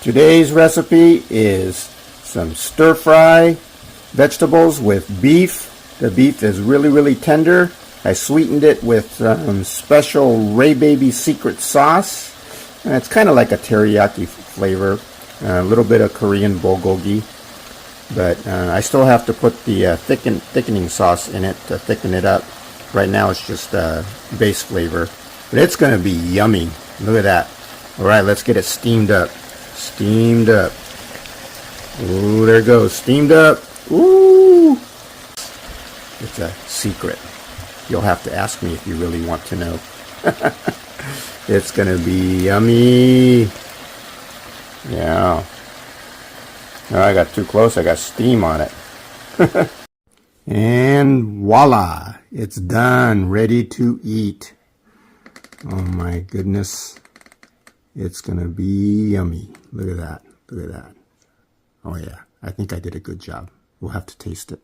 Today's recipe is some stir-fry vegetables with beef. The beef is really tender. I sweetened it with special RayBaby secret sauce. And it's kind of like a teriyaki flavor. A little bit of Korean bulgogi. But I still have to put the thickening sauce in it to thicken it up. Right now it's just base flavor. But it's going to be yummy. Look at that. Alright, let's get it steamed up. Steamed up. Ooh, there it goes. Steamed up. Ooh. It's a secret. You'll have to ask me if you really want to know. It's going to be yummy. Yeah. Oh, I got too close. I got steam on it. And voila. It's done. Ready to eat. Oh my goodness. It's going to be yummy. Look at that. Look at that. Oh yeah. I think I did a good job. We'll have to taste it.